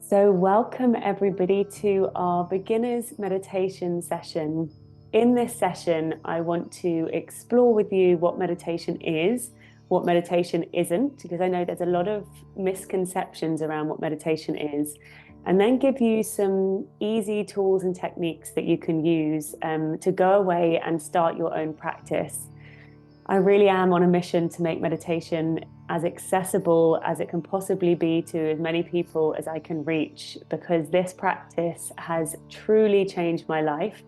So, welcome everybody to our beginners meditation session. In this session, I want to explore with you what meditation is, what meditation isn't, because I know there's a lot of misconceptions around what meditation is, and then give you some easy tools and techniques that you can use to go away and start your own practice. I really am on a mission to make meditation as accessible as it can possibly be to as many people as I can reach, because this practice has truly changed my life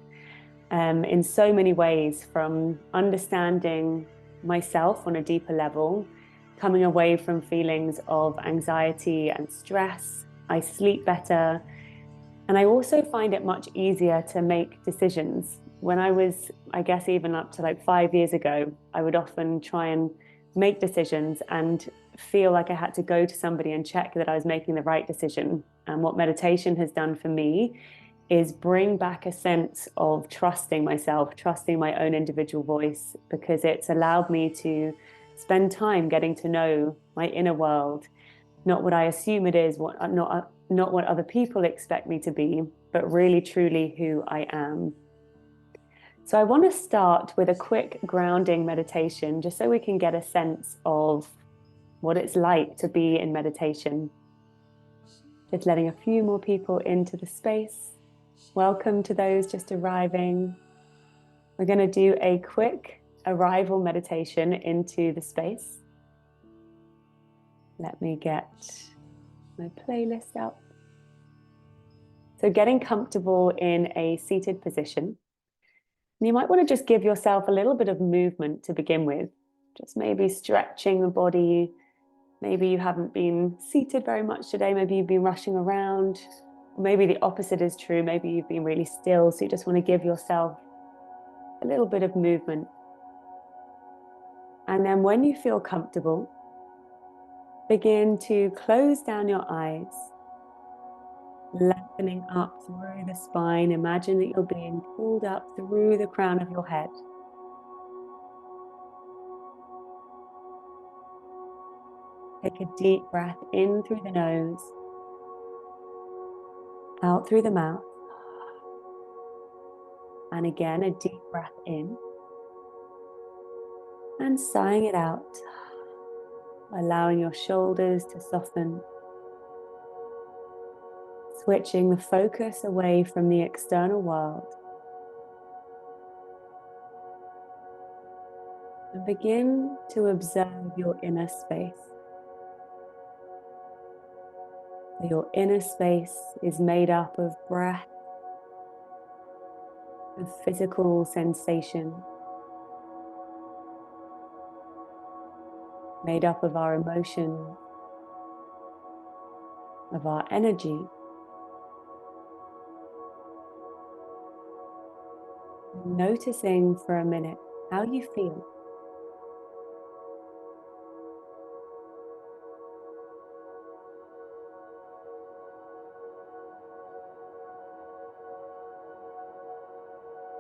in so many ways, from understanding myself on a deeper level, coming away from feelings of anxiety and stress. I sleep better. And I also find it much easier to make decisions. When I was, I guess, even up to like 5 years ago, I would often try and make decisions and feel like I had to go to somebody and check that I was making the right decision. And what meditation has done for me is bring back a sense of trusting myself, trusting my own individual voice, because it's allowed me to spend time getting to know my inner world, not what I assume it is, not what other people expect me to be, but really truly who I am. So I want to start with a quick grounding meditation, just so we can get a sense of what it's like to be in meditation. Just letting a few more people into the space. Welcome to those just arriving. We're going to do a quick arrival meditation into the space. Let me get my playlist up. So getting comfortable in a seated position. And you might want to just give yourself a little bit of movement to begin with, just maybe stretching the body. Maybe you haven't been seated very much today. Maybe you've been rushing around. Or maybe the opposite is true. Maybe you've been really still. So you just want to give yourself a little bit of movement. And then when you feel comfortable, begin to close down your eyes, lengthening up through the spine. Imagine that you're being pulled up through the crown of your head. Take a deep breath in through the nose, out through the mouth. And again, a deep breath in. And sighing it out, allowing your shoulders to soften. Switching the focus away from the external world. And begin to observe your inner space. Your inner space is made up of breath, of physical sensation, made up of our emotions, of our energy. Noticing for a minute how you feel.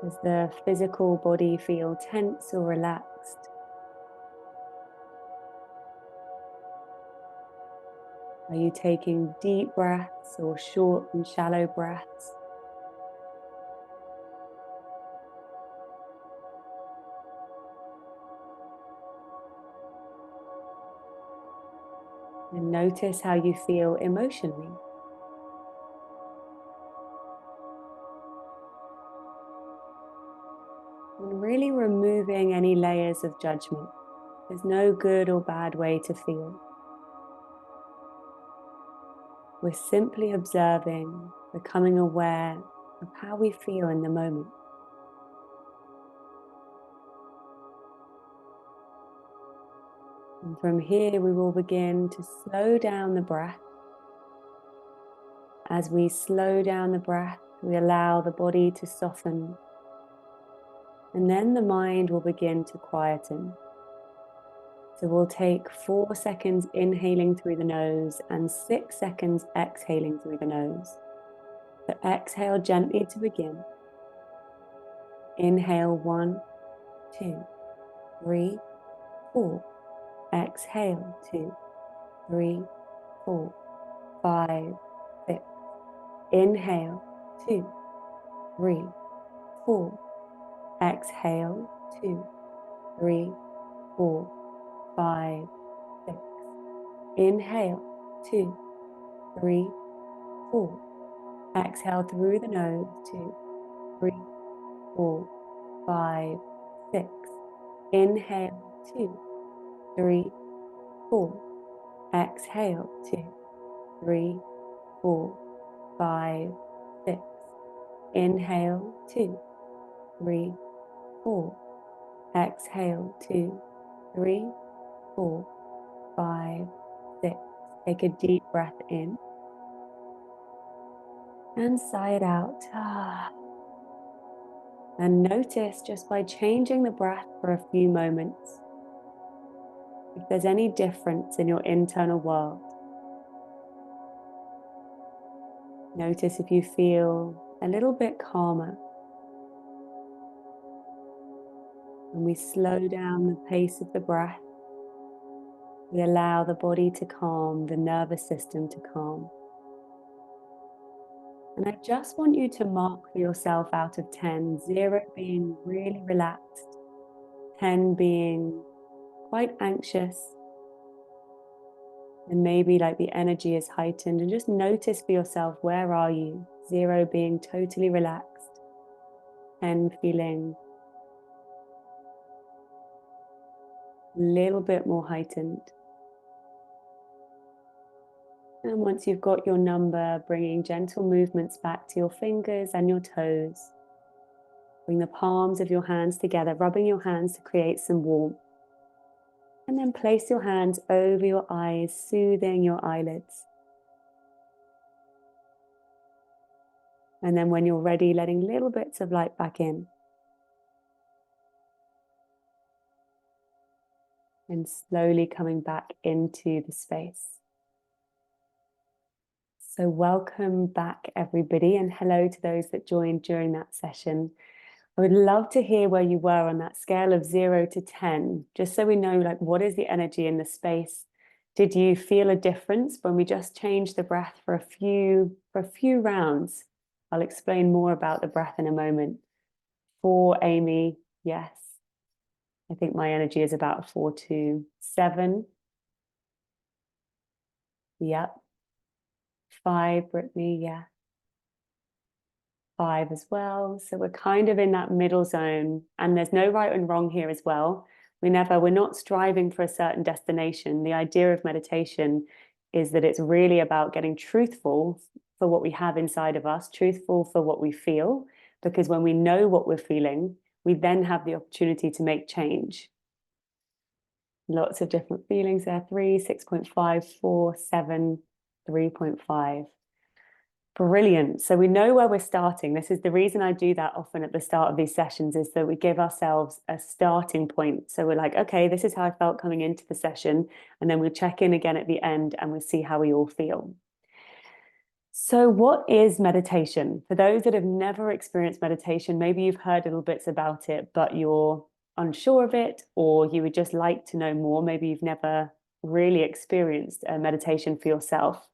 Does the physical body feel tense or relaxed? Are you taking deep breaths or short and shallow breaths? And notice how you feel emotionally. And really removing any layers of judgment. There's no good or bad way to feel. We're simply observing, becoming aware of how we feel in the moment. And from here, we will begin to slow down the breath. As we slow down the breath, we allow the body to soften. And then the mind will begin to quieten. So we'll take 4 seconds inhaling through the nose and 6 seconds exhaling through the nose. So exhale gently to begin. Inhale 1, 2, 3, 4. Exhale 2, 3, 4, 5, 6. Inhale, 2, 3, 4. Exhale, 2, 3, 4, 5, 6. Inhale, 2, 3, 4. Exhale through the nose, 2, 3, 4, 5, 6. Inhale, 2, 3, 4. Exhale, 2, 3, 4, 5, 6. Inhale, 2, 3, 4. Exhale, 2, 3, 4, 5, 6. Take a deep breath in and sigh it out. And notice, just by changing the breath for a few moments, if there's any difference in your internal world. Notice if you feel a little bit calmer. And we slow down the pace of the breath. We allow the body to calm, the nervous system to calm. And I just want you to mark for yourself out of 10, 0 being really relaxed, 10 being quite anxious, and maybe like the energy is heightened. And just notice for yourself, where are you? 0 being totally relaxed, 10 feeling a little bit more heightened. And once you've got your number, bringing gentle movements back to your fingers and your toes. Bring the palms of your hands together, rubbing your hands to create some warmth. And then place your hands over your eyes, soothing your eyelids. And then when you're ready, letting little bits of light back in. And slowly coming back into the space. So welcome back, everybody, and hello to those that joined during that session. I would love to hear where you were on that scale of 0 to 10, just so we know, like, what is the energy in the space? Did you feel a difference when we just changed the breath for a few rounds? I'll explain more about the breath in a moment. 4, Amy, yes. I think my energy is about a 4 to 7. Yep. 5, Brittany, yeah. 5 as well. So we're kind of in that middle zone, and there's no right and wrong here as well. We're not striving for a certain destination. The idea of meditation is that it's really about getting truthful for what we have inside of us, truthful for what we feel, because when we know what we're feeling, we then have the opportunity to make change. Lots of different feelings there. 3, 6.5, 4, 7, 3.5. Brilliant. So we know where we're starting. This is the reason I do that often at the start of these sessions, is that we give ourselves a starting point. So we're like, okay, this is how I felt coming into the session. And then we'll check in again at the end and we'll see how we all feel. So what is meditation? For those that have never experienced meditation, maybe you've heard little bits about it, but you're unsure of it, or you would just like to know more. Maybe you've never really experienced a meditation for yourself.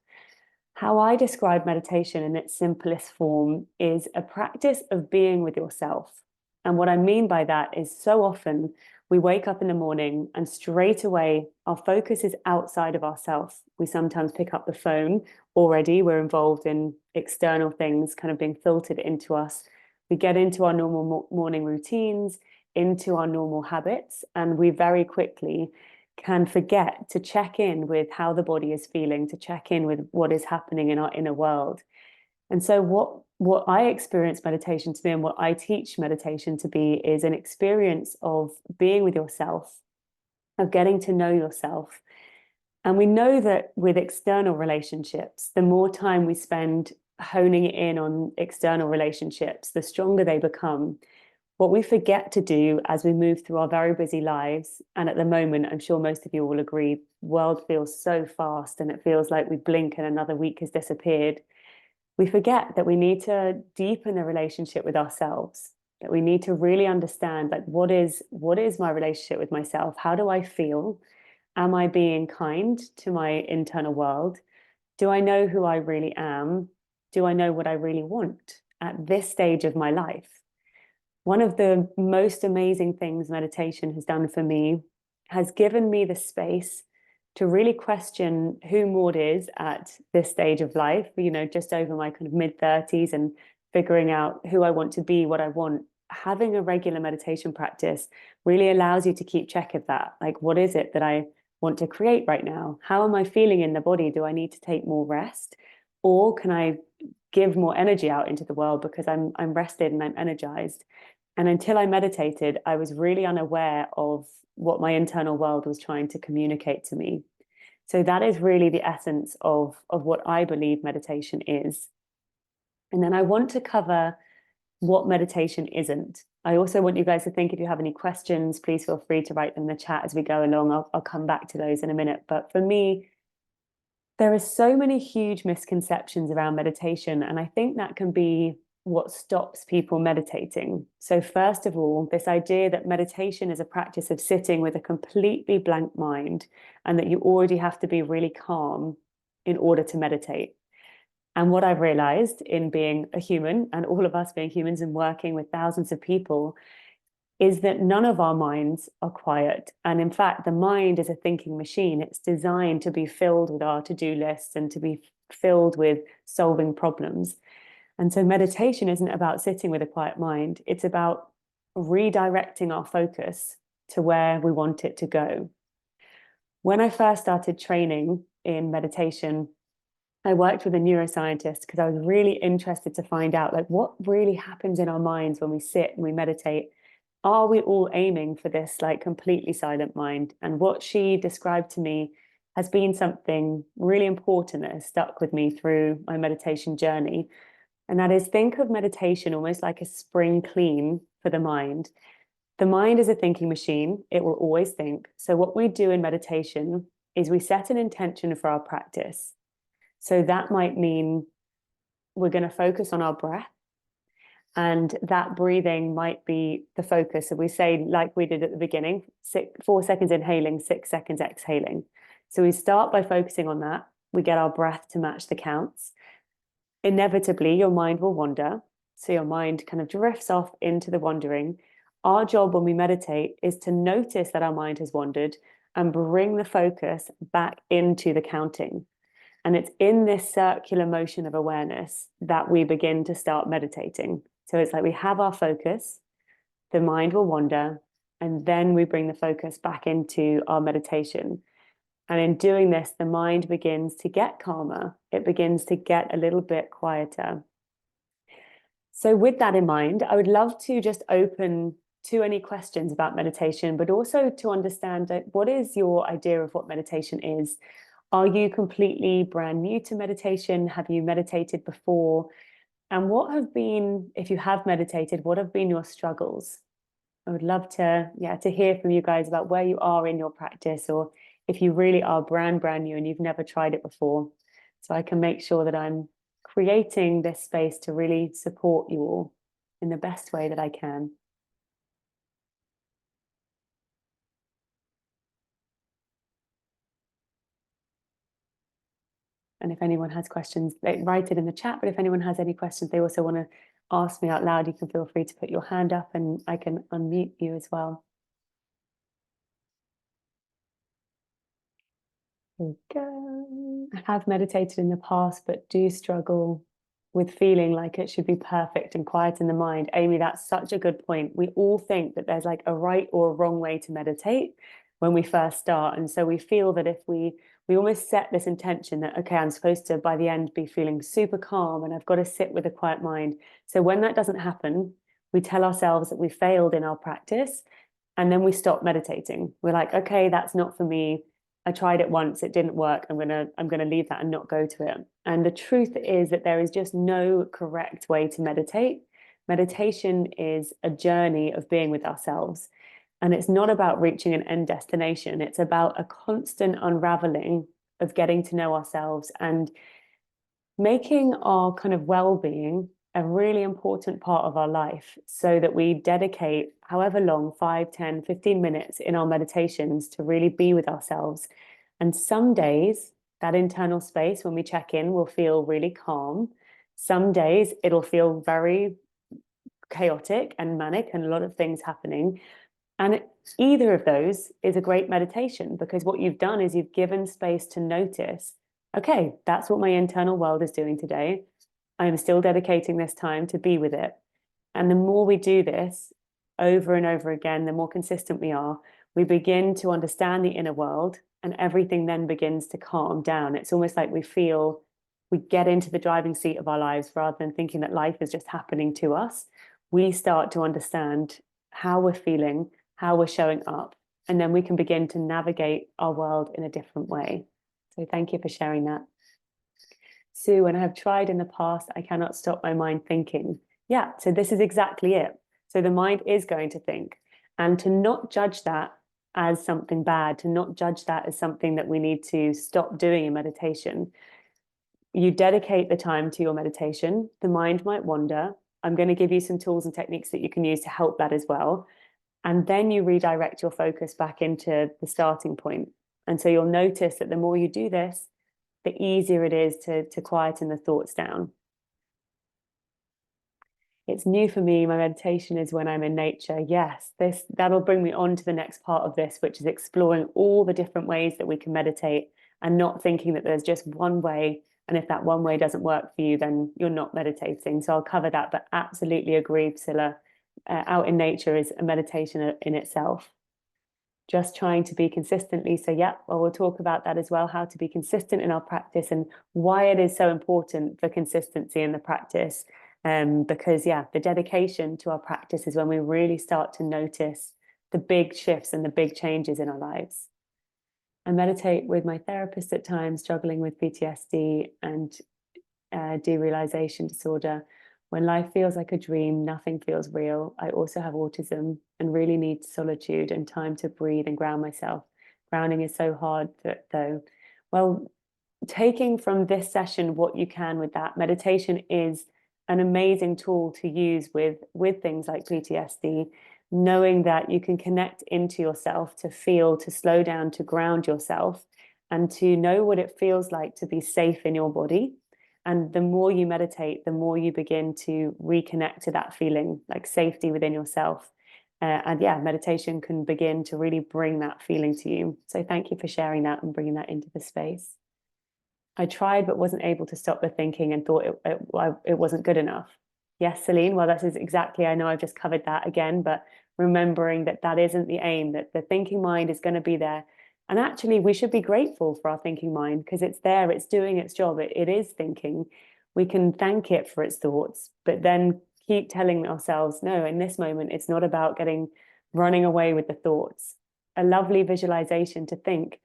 How I describe meditation in its simplest form is a practice of being with yourself. And what I mean by that is, so often we wake up in the morning and straight away our focus is outside of ourselves. We sometimes pick up the phone already. We're involved in external things kind of being filtered into us. We get into our normal morning routines, into our normal habits, and we very quickly can forget to check in with how the body is feeling, to check in with what is happening in our inner world. And so what I experience meditation to be, and what I teach meditation to be, is an experience of being with yourself, of getting to know yourself. And we know that with external relationships, the more time we spend honing in on external relationships, the stronger they become. What we forget to do as we move through our very busy lives, and at the moment, I'm sure most of you will agree, the world feels so fast and it feels like we blink and another week has disappeared. We forget that we need to deepen the relationship with ourselves, that we need to really understand, like, what is my relationship with myself? How do I feel? Am I being kind to my internal world? Do I know who I really am? Do I know what I really want at this stage of my life? One of the most amazing things meditation has done for me has given me the space to really question who Maud is at this stage of life, just over my kind of mid-30s, and figuring out who I want to be, what I want. Having a regular meditation practice really allows you to keep check of that. Like, what is it that I want to create right now? How am I feeling in the body? Do I need to take more rest? Or can I give more energy out into the world because I'm rested and I'm energized? And until I meditated, I was really unaware of what my internal world was trying to communicate to me. So that is really the essence of what I believe meditation is. And then I want to cover what meditation isn't. I also want you guys to think, if you have any questions, please feel free to write them in the chat as we go along. I'll come back to those in a minute. But for me, there are so many huge misconceptions around meditation, and I think that can be what stops people meditating. So first of all, this idea that meditation is a practice of sitting with a completely blank mind, and that you already have to be really calm in order to meditate. And what I've realized in being a human, and all of us being humans and working with thousands of people, is that none of our minds are quiet. And in fact, the mind is a thinking machine. It's designed to be filled with our to-do lists and to be filled with solving problems. And so meditation isn't about sitting with a quiet mind. It's about redirecting our focus to where we want it to go. When I first started training in meditation, I worked with a neuroscientist because I was really interested to find out, like, what really happens in our minds when we sit and we meditate. Are we all aiming for this like completely silent mind? And what she described to me has been something really important that has stuck with me through my meditation journey. And that is, think of meditation almost like a spring clean for the mind. The mind is a thinking machine. It will always think. So what we do in meditation is we set an intention for our practice. So that might mean we're going to focus on our breath. And that breathing might be the focus. So we say, like we did at the beginning, 4 seconds inhaling, 6 seconds exhaling. So we start by focusing on that. We get our breath to match the counts. Inevitably, your mind will wander. So your mind kind of drifts off into the wandering. Our job when we meditate is to notice that our mind has wandered and bring the focus back into the counting. And it's in this circular motion of awareness that we begin to start meditating. So it's like we have our focus, the mind will wander, and then we bring the focus back into our meditation. And in doing this, the mind begins to get calmer. It begins to get a little bit quieter. So with that in mind, I would love to just open to any questions about meditation, but also to understand, what is your idea of what meditation is? Are you completely brand new to meditation? Have you meditated before? And what have been, if you have meditated, what have been your struggles? I would love to hear from you guys about where you are in your practice, or if you really are brand new and you've never tried it before. So I can make sure that I'm creating this space to really support you all in the best way that I can. And if anyone has questions, they write it in the chat. But if anyone has any questions they also want to ask me out loud, you can feel free to put your hand up and I can unmute you as well. There we go. I have meditated in the past, but do struggle with feeling like it should be perfect and quiet in the mind. Amy, that's such a good point. We all think that there's like a right or a wrong way to meditate when we first start. And so we feel that if we almost set this intention that, okay, I'm supposed to, by the end, be feeling super calm and I've got to sit with a quiet mind. So when that doesn't happen, we tell ourselves that we failed in our practice, and then we stop meditating. We're like, okay, that's not for me. I tried it once, it didn't work. I'm gonna leave that and not go to it. And the truth is that there is just no correct way to meditate. Meditation is a journey of being with ourselves. And it's not about reaching an end destination. It's about a constant unraveling of getting to know ourselves and making our kind of well-being a really important part of our life, so that we dedicate however long, 5, 10, 15 minutes in our meditations to really be with ourselves. And some days That internal space, when we check in, will feel really calm. Some days it'll feel very chaotic and manic and a lot of things happening. And either of those is a great meditation, because what you've done is you've given space to notice, okay, that's what my internal world is doing today. I am still dedicating this time to be with it. And the more we do this over and over again, the more consistent we begin to understand the inner world, and everything then begins to calm down. It's almost like we get into the driving seat of our lives rather than thinking that life is just happening to us. We start to understand how we're feeling, how we're showing up, and then we can begin to navigate our world in a different way. So thank you for sharing that. Sue, when I have tried in the past, I cannot stop my mind thinking. Yeah, so this is exactly it. So the mind is going to think, and to not judge that as something bad, to not judge that as something that we need to stop doing in meditation. You dedicate the time to your meditation. The mind might wander. I'm going to give you some tools and techniques that you can use to help that as well. And then you redirect your focus back into the starting point. And so you'll notice that the more you do this, the easier it is to quieten the thoughts down. It's new for me. My meditation is when I'm in nature. Yes, that'll bring me on to the next part of this, which is exploring all the different ways that we can meditate, and not thinking that there's just one way. And if that one way doesn't work for you, then you're not meditating. So I'll cover that, but absolutely agree, Priscilla. Out in nature is a meditation in itself. Just trying to be consistently. So yeah, well, we'll talk about that as well, how to be consistent in our practice and why it is so important for consistency in the practice. Because yeah, the dedication to our practice is when we really start to notice the big shifts and the big changes in our lives. I meditate with my therapist at times, struggling with PTSD and derealization disorder. When life feels like a dream, nothing feels real. I also have autism and really need solitude and time to breathe and ground myself. Grounding is so hard, though. Well, taking from this session what you can with that, meditation is an amazing tool to use with things like PTSD, knowing that you can connect into yourself, to feel, to slow down, to ground yourself, and to know what it feels like to be safe in your body. And the more you meditate, the more you begin to reconnect to that feeling, like safety within yourself. And yeah, meditation can begin to really bring that feeling to you. So thank you for sharing that and bringing that into the space. I tried, but wasn't able to stop the thinking and thought it wasn't good enough. Yes, Celine, well, that is exactly, I know I've just covered that again, but remembering that that isn't the aim, that the thinking mind is going to be there. And actually, we should be grateful for our thinking mind, because it's there, it's doing its job, it is thinking. We can thank it for its thoughts, but then keep telling ourselves, no, in this moment, it's not about running away with the thoughts. A lovely visualization to think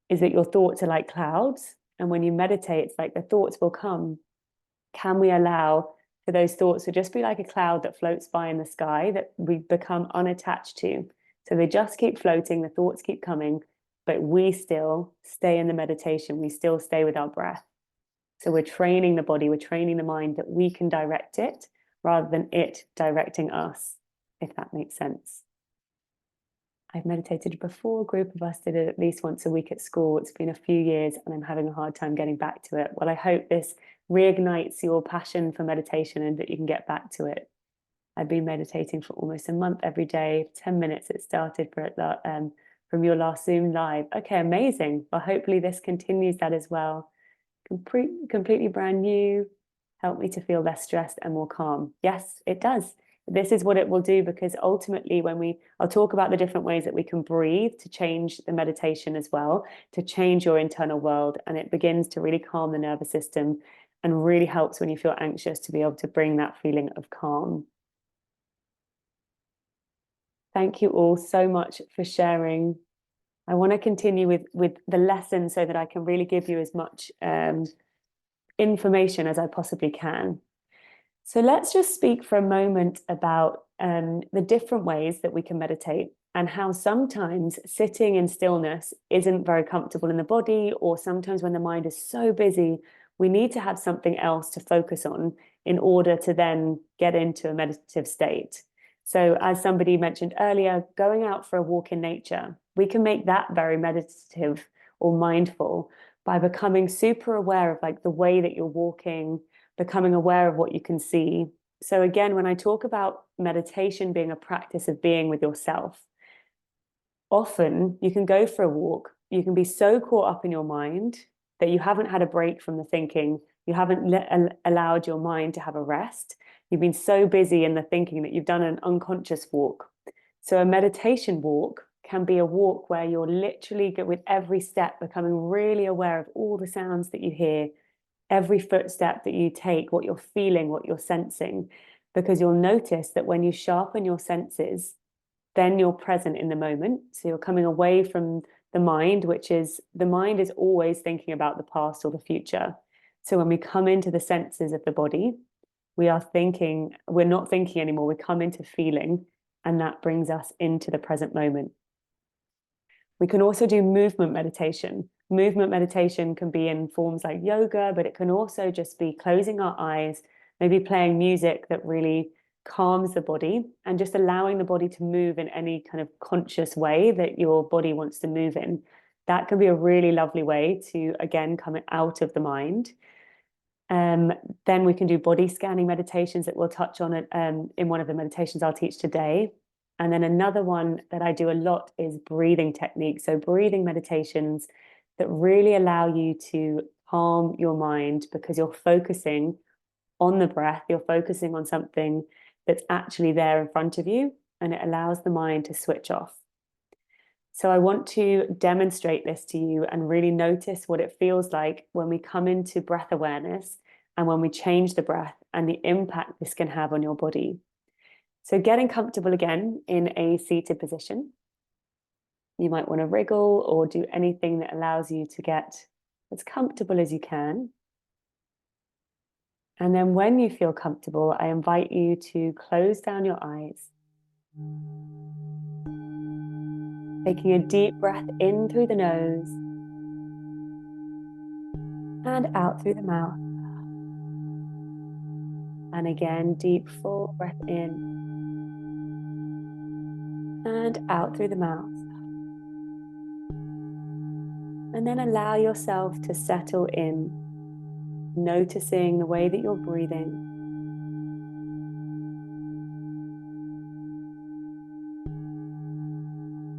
is that your thoughts are like clouds. And when you meditate, it's like the thoughts will come. Can we allow for those thoughts to just be like a cloud that floats by in the sky, that we become unattached to? So they just keep floating, the thoughts keep coming, but we still stay in the meditation. We still stay with our breath. So we're training the body, we're training the mind that we can direct it rather than it directing us, if that makes sense. I've meditated before. A group of us did it at least once a week at school. It's been a few years and I'm having a hard time getting back to it. Well, I hope this reignites your passion for meditation and that you can get back to it. I've been meditating for almost a month every day, 10 minutes. It started from your last Zoom live. Okay, amazing. Well, hopefully this continues that as well. Completely brand new. Help me to feel less stressed and more calm. Yes, it does. This is what it will do, because ultimately I'll talk about the different ways that we can breathe to change the meditation as well, to change your internal world. And it begins to really calm the nervous system and really helps when you feel anxious to be able to bring that feeling of calm. Thank you all so much for sharing. I want to continue with the lesson so that I can really give you as much information as I possibly can. So let's just speak for a moment about the different ways that we can meditate, and how sometimes sitting in stillness isn't very comfortable in the body, or sometimes when the mind is so busy, we need to have something else to focus on in order to then get into a meditative state. So as somebody mentioned earlier, going out for a walk in nature, we can make that very meditative or mindful. by becoming super aware of like the way that you're walking, becoming aware of what you can see. So again, when I talk about meditation being a practice of being with yourself, often you can go for a walk, you can be so caught up in your mind that you haven't had a break from the thinking, you haven't allowed your mind to have a rest. You've been so busy in the thinking that you've done an unconscious walk. So a meditation walk can be a walk where you're literally, with every step, becoming really aware of all the sounds that you hear, every footstep that you take, what you're feeling, what you're sensing, because you'll notice that when you sharpen your senses, then you're present in the moment. So you're coming away from the mind, which is the mind is always thinking about the past or the future. So when we come into the senses of the body, we're not thinking anymore. We come into feeling, and that brings us into the present moment. We can also do movement meditation. Movement meditation can be in forms like yoga, but it can also just be closing our eyes, maybe playing music that really calms the body and just allowing the body to move in any kind of conscious way that your body wants to move in. That can be a really lovely way to, again, come out of the mind. Then we can do body scanning meditations that we'll touch on it in one of the meditations I'll teach today. And then another one that I do a lot is breathing techniques. So breathing meditations that really allow you to calm your mind because you're focusing on the breath, you're focusing on something that's actually there in front of you, and it allows the mind to switch off. So I want to demonstrate this to you and really notice what it feels like when we come into breath awareness and when we change the breath and the impact this can have on your body. So getting comfortable again in a seated position. You might want to wriggle or do anything that allows you to get as comfortable as you can. And then when you feel comfortable, I invite you to close down your eyes. Taking a deep breath in through the nose and out through the mouth. And again, deep full breath in and out through the mouth. And then allow yourself to settle in, noticing the way that you're breathing.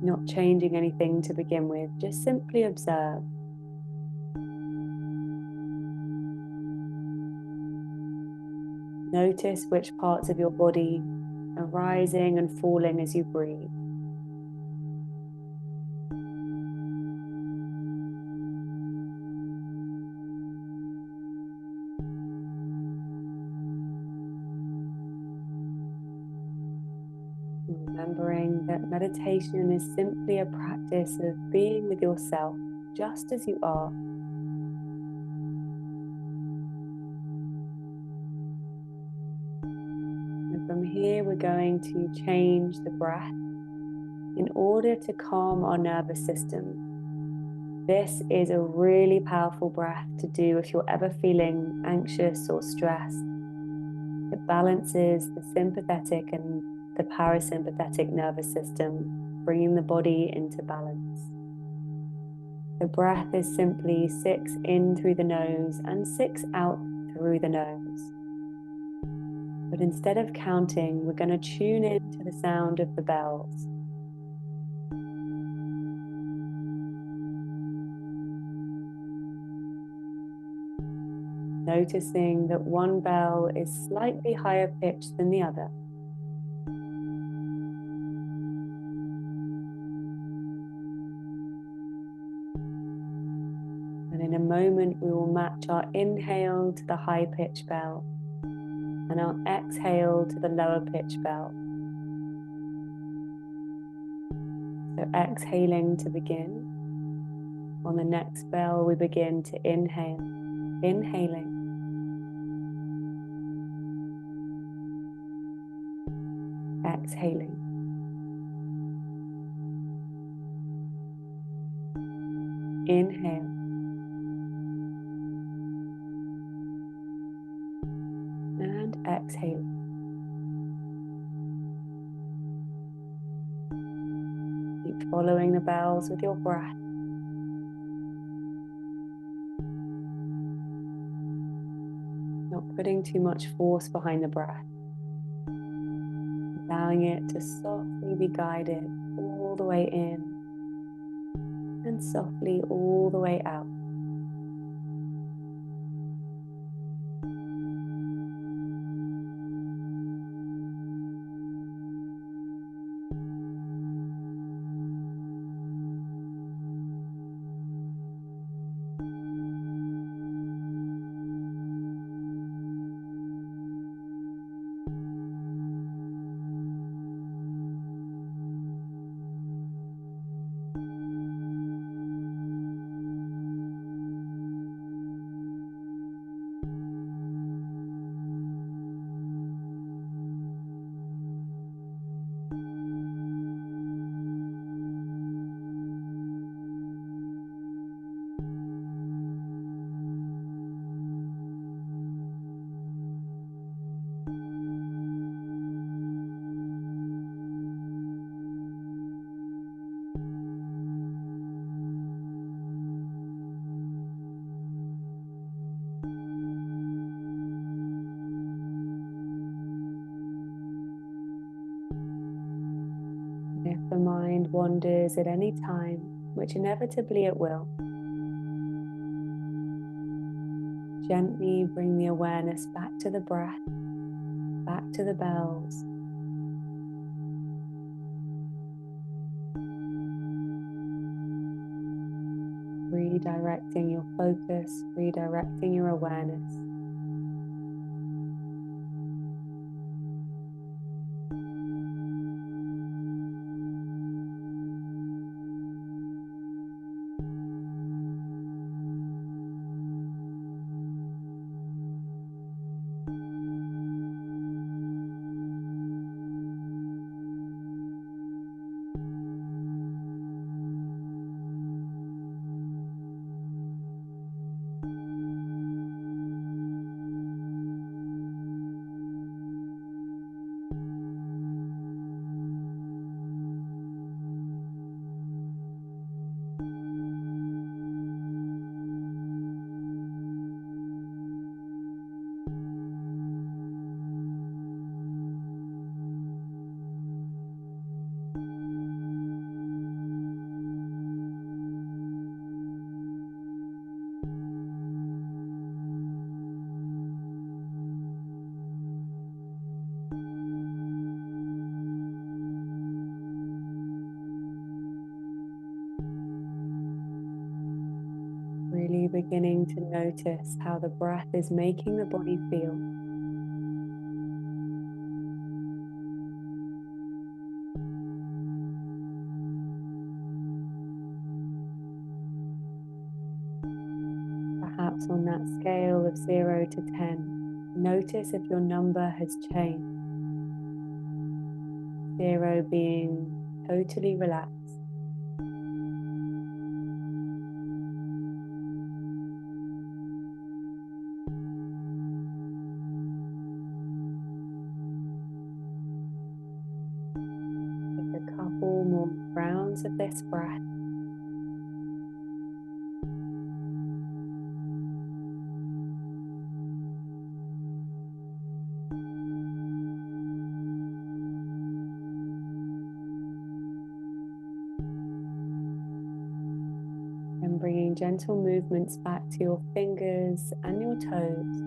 Not changing anything to begin with, just simply observe. Notice which parts of your body are rising and falling as you breathe. Remembering that meditation is simply a practice of being with yourself just as you are. And from here, we're going to change the breath in order to calm our nervous system. This is a really powerful breath to do if you're ever feeling anxious or stressed. It balances the sympathetic and the parasympathetic nervous system, bringing the body into balance. The breath is simply 6 in through the nose and 6 out through the nose. But instead of counting, we're going to tune in to the sound of the bells. Noticing that one bell is slightly higher pitched than the other. And in a moment, we will match our inhale to the high-pitched bell and our exhale to the lower-pitched bell. So exhaling to begin. On the next bell, we begin to inhale. Inhaling. Exhaling. Inhale. And exhale. Keep following the bells with your breath. not putting too much force behind the breath, allowing it to softly be guided all the way in and softly all the way out. If the mind wanders at any time, which inevitably it will, gently bring the awareness back to the breath, back to the bells. Redirecting your focus, redirecting your awareness. Really beginning to notice how the breath is making the body feel. Perhaps on that scale of 0 to 10, notice if your number has changed. 0 being totally relaxed. Take a couple more rounds of this breath. And bringing gentle movements back to your fingers and your toes.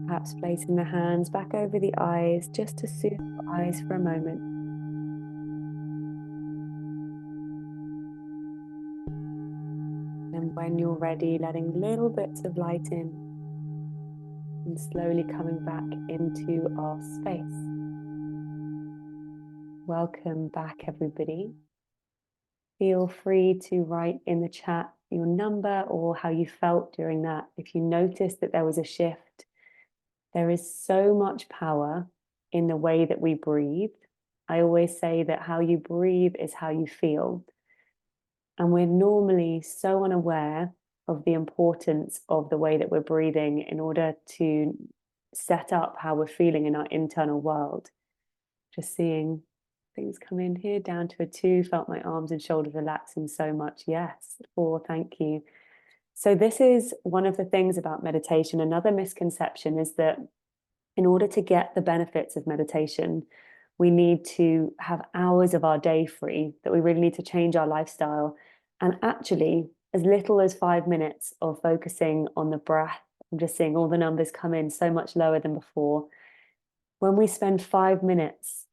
Perhaps placing the hands back over the eyes just to soothe the eyes for a moment. And when you're ready, letting little bits of light in and slowly coming back into our space. Welcome back, everybody. Feel free to write in the chat your number or how you felt during that. If you noticed that there was a shift, there is so much power in the way that we breathe. I always say that how you breathe is how you feel. And we're normally so unaware of the importance of the way that we're breathing in order to set up how we're feeling in our internal world. Just seeing things come in here. Down to a 2, felt my arms and shoulders relaxing so much. Yes. 4, thank you. So this is one of the things about meditation. Another misconception is that in order to get the benefits of meditation, we need to have hours of our day free, that we really need to change our lifestyle. And actually, as little as 5 minutes of focusing on the breath, I'm just seeing all the numbers come in so much lower than before. When we spend 5 minutes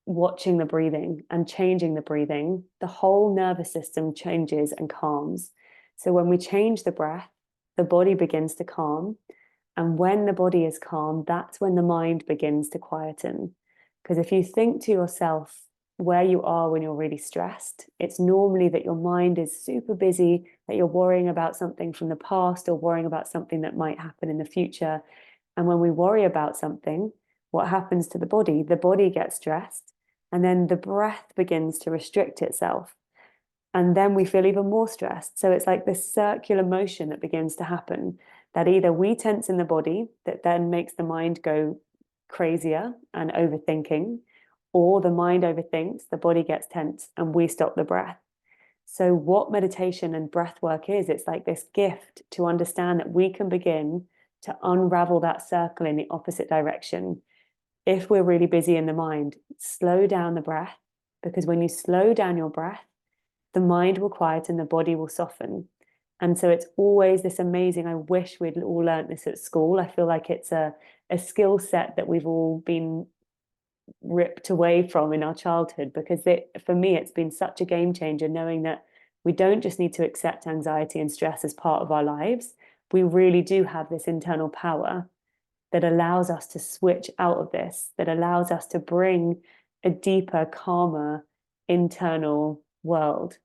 watching the breathing and changing the breathing, the whole nervous system changes and calms. So when we change the breath, the body begins to calm. And when the body is calm, that's when the mind begins to quieten. Because if you think to yourself where you are when you're really stressed, it's normally that your mind is super busy, that you're worrying about something from the past or worrying about something that might happen in the future. And when we worry about something, what happens to the body? The body gets stressed, and then the breath begins to restrict itself. And then we feel even more stressed. So it's like this circular motion that begins to happen, that either we tense in the body, that then makes the mind go crazier and overthinking, or the mind overthinks, the body gets tense, and we stop the breath. So what meditation and breath work is, it's like this gift to understand that we can begin to unravel that circle in the opposite direction. If we're really busy in the mind, slow down the breath, because when you slow down your breath, the mind will quieten, the body will soften. And so it's always this amazing, I wish we'd all learned this at school. I feel like it's a skill set that we've all been ripped away from in our childhood, because for me, it's been such a game changer knowing that we don't just need to accept anxiety and stress as part of our lives. We really do have this internal power that allows us to switch out of this, that allows us to bring a deeper, calmer internal world.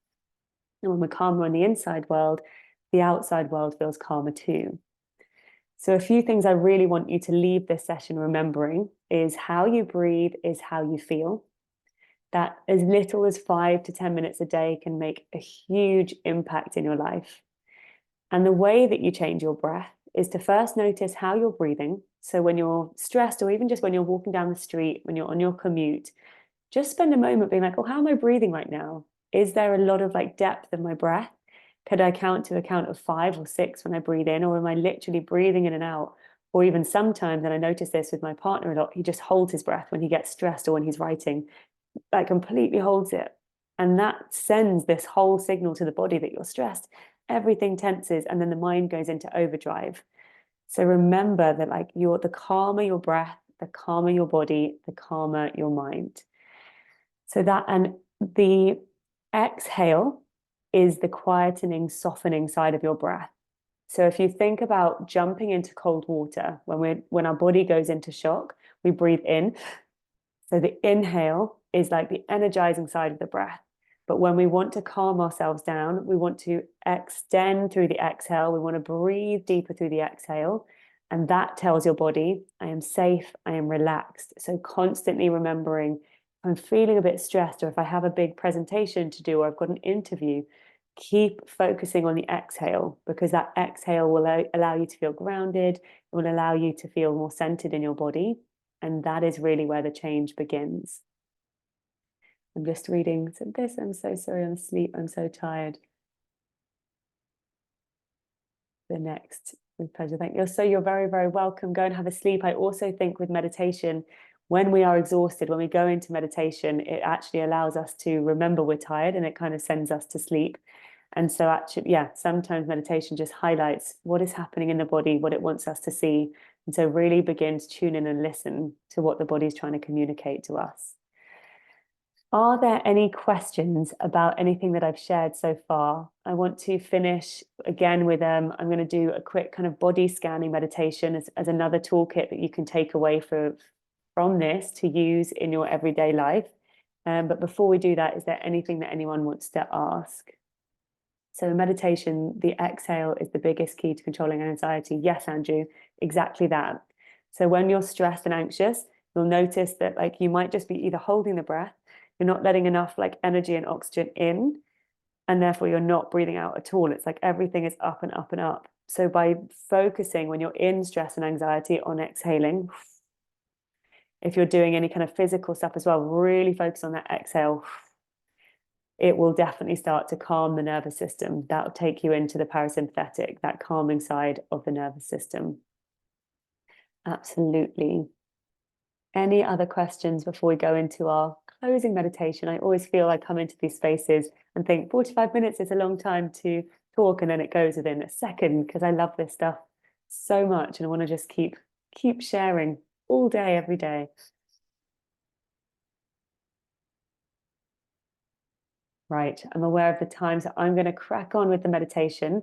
And when we're calmer in the inside world, the outside world feels calmer too. So a few things I really want you to leave this session remembering is how you breathe is how you feel. That as little as 5 to 10 minutes a day can make a huge impact in your life. And the way that you change your breath is to first notice how you're breathing. So when you're stressed, or even just when you're walking down the street, when you're on your commute, just spend a moment being like, oh, how am I breathing right now? Is there a lot of like depth of my breath? Could I count to a count of 5 or 6 when I breathe in, or am I literally breathing in and out? Or even sometimes, and I notice this with my partner a lot, he just holds his breath when he gets stressed or when he's writing, like completely holds it. And that sends this whole signal to the body that you're stressed. Everything tenses, and then the mind goes into overdrive. So remember that like the calmer your breath, the calmer your body, the calmer your mind. So that, and the exhale is the quietening, softening side of your breath. So if you think about jumping into cold water, when our body goes into shock, we breathe in. So the inhale is like the energizing side of the breath. But when we want to calm ourselves down, we want to extend through the exhale. We want to breathe deeper through the exhale. And that tells your body, I am safe, I am relaxed. So constantly remembering, if I'm feeling a bit stressed, or if I have a big presentation to do, or I've got an interview, keep focusing on the exhale, because that exhale will allow you to feel grounded. It will allow you to feel more centered in your body. And that is really where the change begins. I'm just reading this. I'm so sorry, I'm asleep. I'm so tired. The next, with pleasure. Thank you. So you're very, very welcome. Go and have a sleep. I also think with meditation, when we are exhausted, when we go into meditation, it actually allows us to remember we're tired, and it kind of sends us to sleep. And so actually, yeah, sometimes meditation just highlights what is happening in the body, what it wants us to see. And so really begin to tune in and listen to what the body is trying to communicate to us. Are there any questions about anything that I've shared so far? I want to finish again with, I'm going to do a quick kind of body scanning meditation as another toolkit that you can take away from this to use in your everyday life. But before we do that, is there anything that anyone wants to ask? So in meditation, the exhale is the biggest key to controlling anxiety. Yes, Andrew, exactly that. So when you're stressed and anxious, you'll notice that like you might just be either holding the breath, you're not letting enough like energy and oxygen in, and therefore you're not breathing out at all. It's like everything is up and up and up. So by focusing when you're in stress and anxiety on exhaling, if you're doing any kind of physical stuff as well, really focus on that exhale. It will definitely start to calm the nervous system. That'll take you into the parasympathetic, that calming side of the nervous system. Absolutely. Any other questions before we go into our closing meditation? I always feel I come into these spaces and think 45 minutes is a long time to talk, and then it goes within a second, because I love this stuff so much and I want to just keep sharing all day, every day. Right, I'm aware of the time, so I'm going to crack on with the meditation.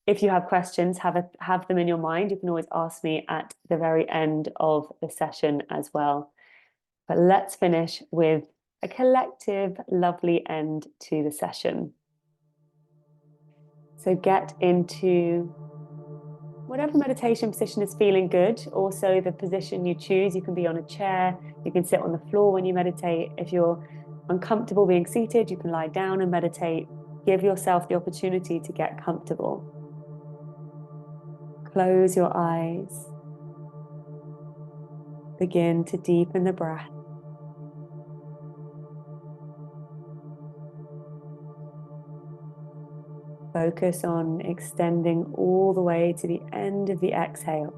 If you have questions, have them in your mind. You can always ask me at the very end of the session as well. But let's finish with a collective, lovely end to the session. So get into whatever meditation position is feeling good. Also, the position you choose, you can be on a chair, you can sit on the floor when you meditate. If you're uncomfortable being seated, you can lie down and meditate. Give yourself the opportunity to get comfortable. Close your eyes. Begin to deepen the breath. Focus on extending all the way to the end of the exhale.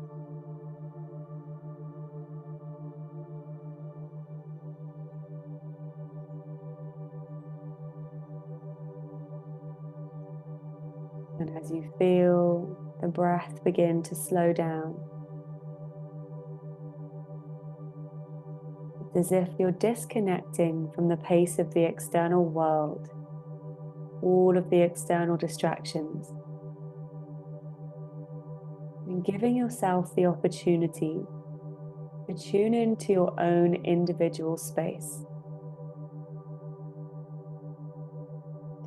And as you feel the breath begin to slow down, it's as if you're disconnecting from the pace of the external world, all of the external distractions, and giving yourself the opportunity to tune into your own individual space,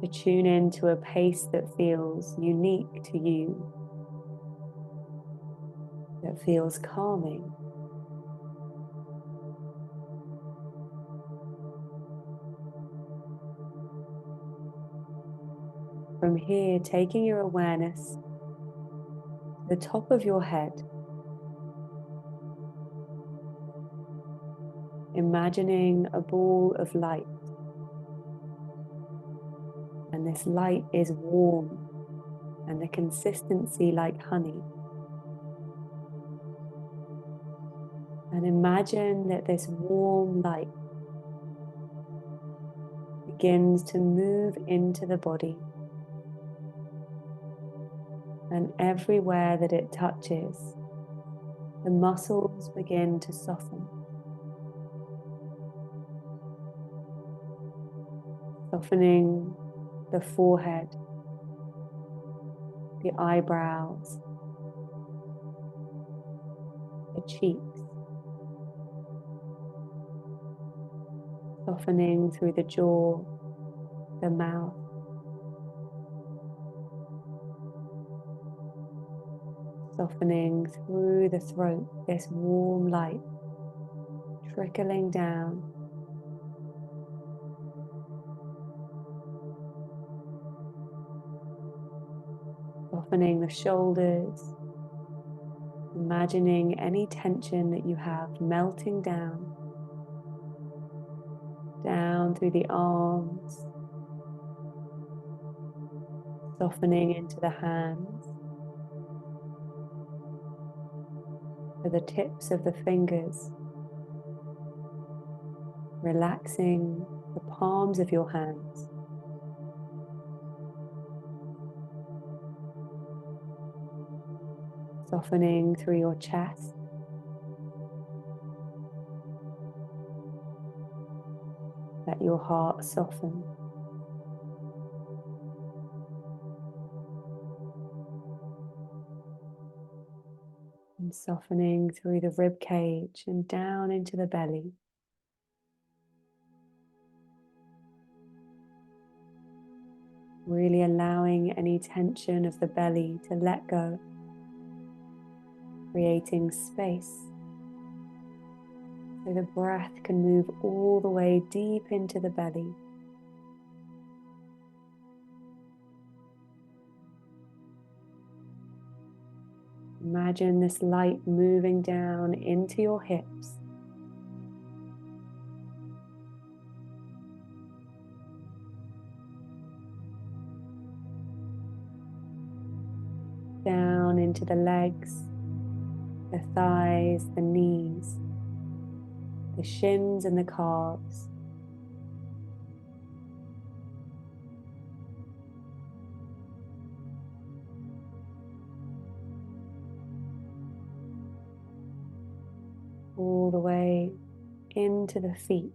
to tune into a pace that feels unique to you, that feels calming. From here, taking your awareness to the top of your head, imagining a ball of light. And this light is warm and the consistency like honey. And imagine that this warm light begins to move into the body. And everywhere that it touches, the muscles begin to soften. Softening the forehead, the eyebrows, the cheeks. Softening through the jaw, the mouth. Softening through the throat, this warm light trickling down. Softening the shoulders, imagining any tension that you have melting down, down through the arms, softening into the hands, to the tips of the fingers, relaxing the palms of your hands. Softening through your chest, let your heart soften. And softening through the rib cage and down into the belly. Really allowing any tension of the belly to let go, creating space so the breath can move all the way deep into the belly. Imagine this light moving down into your hips, into the legs, the thighs, the knees, the shins and the calves. All the way into the feet.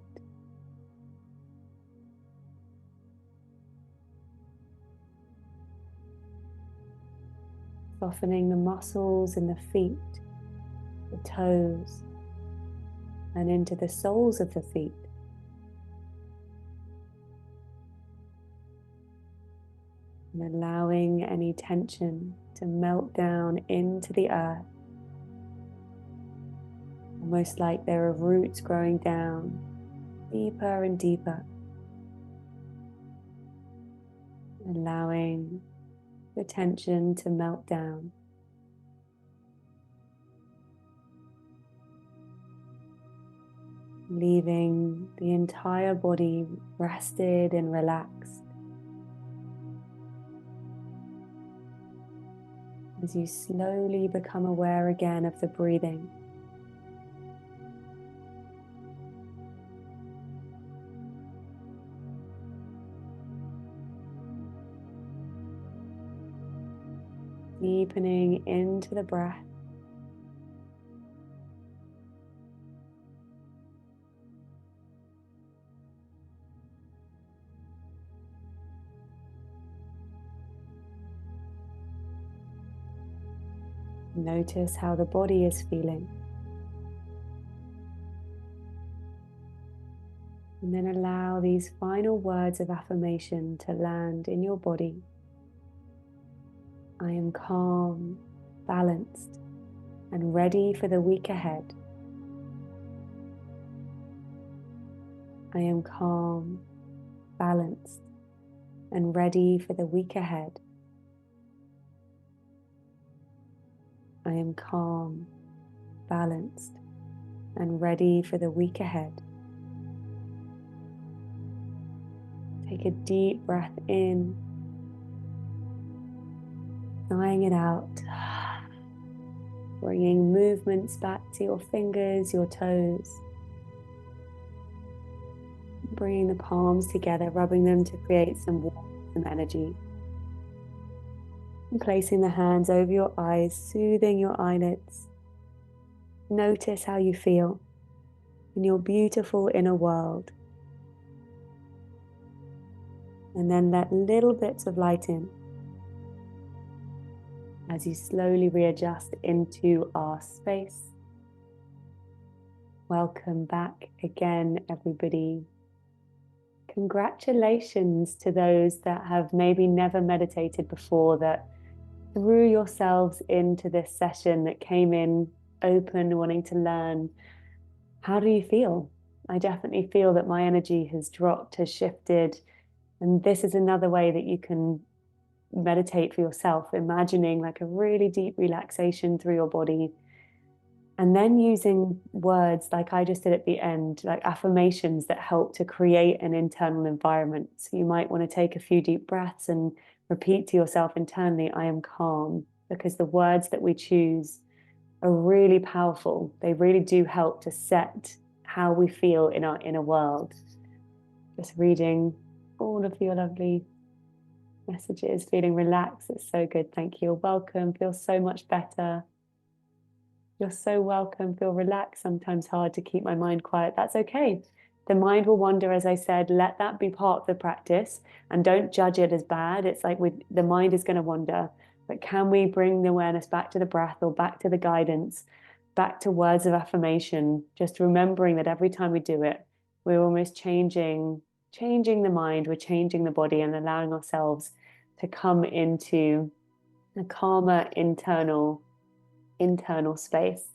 Softening the muscles in the feet, the toes, and into the soles of the feet. And allowing any tension to melt down into the earth, almost like there are roots growing down deeper and deeper. Allowing the tension to melt down. Leaving the entire body rested and relaxed. As you slowly become aware again of the breathing. Deepening into the breath. Notice how the body is feeling. And then allow these final words of affirmation to land in your body. I am calm, balanced, and ready for the week ahead. I am calm, balanced, and ready for the week ahead. I am calm, balanced, and ready for the week ahead. Take a deep breath in, sighing it out, bringing movements back to your fingers, your toes, bringing the palms together, rubbing them to create some warmth and energy. And placing the hands over your eyes, soothing your eyelids. Notice how you feel in your beautiful inner world. And then let little bits of light in as you slowly readjust into our space. Welcome back again, everybody. Congratulations to those that have maybe never meditated before, that threw yourselves into this session, that came in open, wanting to learn. How do you feel? I definitely feel that my energy has dropped, has shifted. And this is another way that you can meditate for yourself, imagining like a really deep relaxation through your body. And then using words like I just did at the end, like affirmations that help to create an internal environment. So you might want to take a few deep breaths and repeat to yourself internally, I am calm, because the words that we choose are really powerful. They really do help to set how we feel in our inner world. Just reading all of your lovely messages, feeling relaxed. It's so good. Thank you. Welcome. Feel so much better. You're so welcome. Feel relaxed. Sometimes hard to keep my mind quiet. That's okay. The mind will wander, as I said. Let that be part of the practice, and don't judge it as bad. It's like the mind is going to wander, but can we bring the awareness back to the breath, or back to the guidance, back to words of affirmation, just remembering that every time we do it, we're almost changing the mind, we're changing the body, and allowing ourselves to come into a calmer internal space.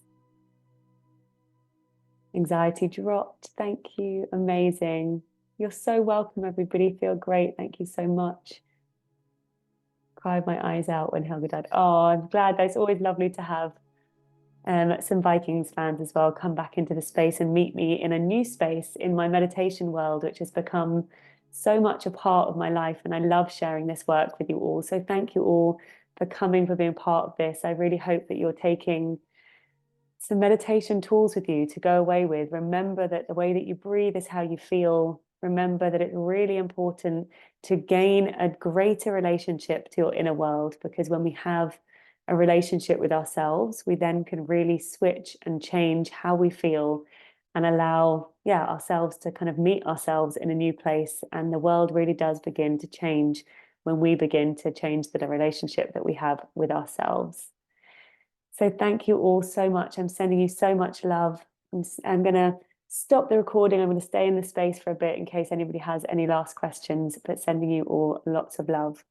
Anxiety dropped. Thank you. Amazing. You're so welcome, everybody. Feel great. Thank you so much. Cried my eyes out when Helga died. Oh, I'm glad. It's always lovely to have some Vikings fans as well come back into the space and meet me in a new space in my meditation world, which has become so much a part of my life. And I love sharing this work with you all. So thank you all for coming, for being part of this. I really hope that you're taking some meditation tools with you to go away with. Remember that the way that you breathe is how you feel. Remember that it's really important to gain a greater relationship to your inner world, because when we have a relationship with ourselves, we then can really switch and change how we feel and allow, ourselves to kind of meet ourselves in a new place. And the world really does begin to change when we begin to change the relationship that we have with ourselves. So thank you all so much. I'm sending you so much love. I'm going to stop the recording. I'm going to stay in the space for a bit in case anybody has any last questions, but sending you all lots of love.